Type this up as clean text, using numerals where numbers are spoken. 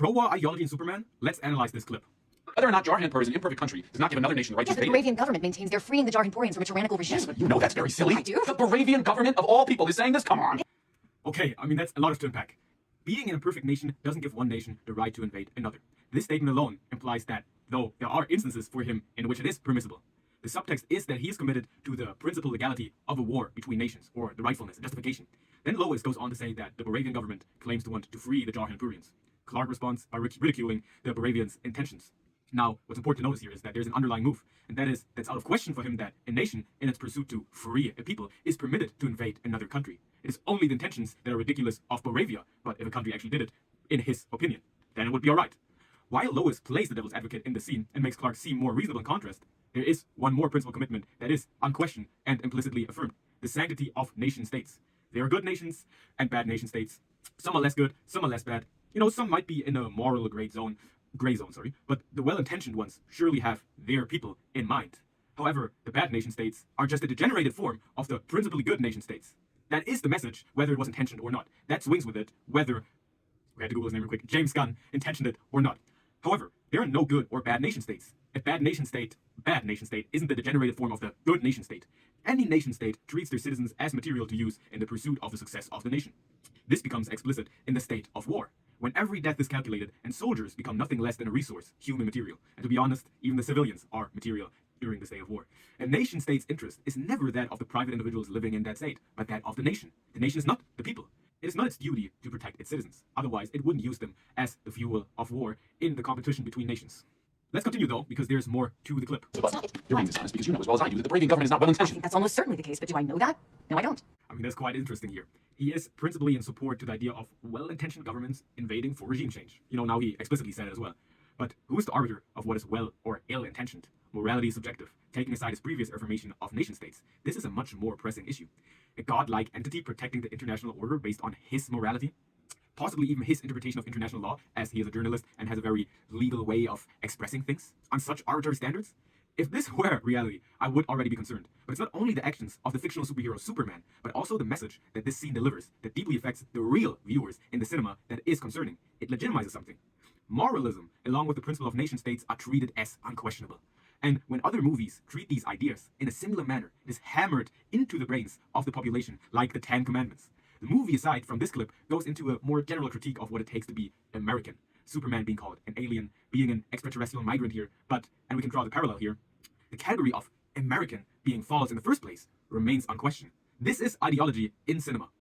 pro-war ideology in Superman? Let's analyze this clip. Whether or not Jarhanpur is an imperfect country does not give another nation the right Yes, to but the invade it. Baravian government maintains they're freeing the Jarhanpurians from a tyrannical regime. Yes, but you know that's very silly. I do. The Baravian government of all people is saying this? Come on. Okay, I mean that's a lot to unpack. Being an imperfect nation doesn't give one nation the right to invade another. This statement alone implies that, though there are instances for him in which it is permissible, the subtext is that he is committed to the principal legality of a war between nations, or the rightfulness and justification. Then Lois goes on to say that the Baravian government claims to want to free the Jarhanpurians. Clark responds by ridiculing the Baravians' intentions. Now, what's important to notice here is that there's an underlying move, and that's out of question for him that a nation, in its pursuit to free a people, is permitted to invade another country. It is only the intentions that are ridiculous of Baravia, but if a country actually did it, in his opinion, then it would be alright. While Lois plays the devil's advocate in the scene and makes Clark seem more reasonable in contrast, there is one more principal commitment that is unquestioned and implicitly affirmed: the sanctity of nation-states. There are good nations and bad nation-states. Some are less good, some are less bad. Some might be in a moral gray zone, but the well-intentioned ones surely have their people in mind. However, the bad nation-states are just a degenerated form of the principally good nation-states. That is the message, whether it was intentioned or not. That swings with it, whether, we had to Google his name real quick, James Gunn intentioned it or not. However, there are no good or bad nation-states. A bad nation-state isn't the degenerated form of the good nation-state. Any nation-state treats their citizens as material to use in the pursuit of the success of the nation. This becomes explicit in the state of war, when every death is calculated and soldiers become nothing less than a resource, human material. And to be honest, even the civilians are material during the state of war. A nation-state's interest is never that of the private individuals living in that state, but that of the nation. The nation is not the people. It is not its duty to protect its citizens. Otherwise, it wouldn't use them as the fuel of war in the competition between nations. Let's continue though, because there's more to the clip. You're being dishonest because you know as well as I do that the Baravian government is not I well-intentioned. think that's almost certainly the case, but do I know that? No, I don't. I mean, that's quite interesting here. He is principally in support to the idea of well-intentioned governments invading for regime change. Now he explicitly said it as well. But who is the arbiter of what is well or ill-intentioned? Morality is subjective. Taking aside his previous affirmation of nation-states, this is a much more pressing issue. A godlike entity protecting the international order based on his morality? Possibly even his interpretation of international law, as he is a journalist and has a very legal way of expressing things on such arbitrary standards? If this were reality, I would already be concerned. But it's not only the actions of the fictional superhero Superman, but also the message that this scene delivers that deeply affects the real viewers in the cinema that is concerning. It legitimizes something. Moralism, along with the principle of nation-states, are treated as unquestionable. And when other movies treat these ideas in a similar manner, it is hammered into the brains of the population, like the Ten Commandments. The movie, aside from this clip, goes into a more general critique of what it takes to be American. Superman being called an alien, being an extraterrestrial migrant here, and we can draw the parallel here, the category of American being false in the first place remains unquestioned. This is ideology in cinema.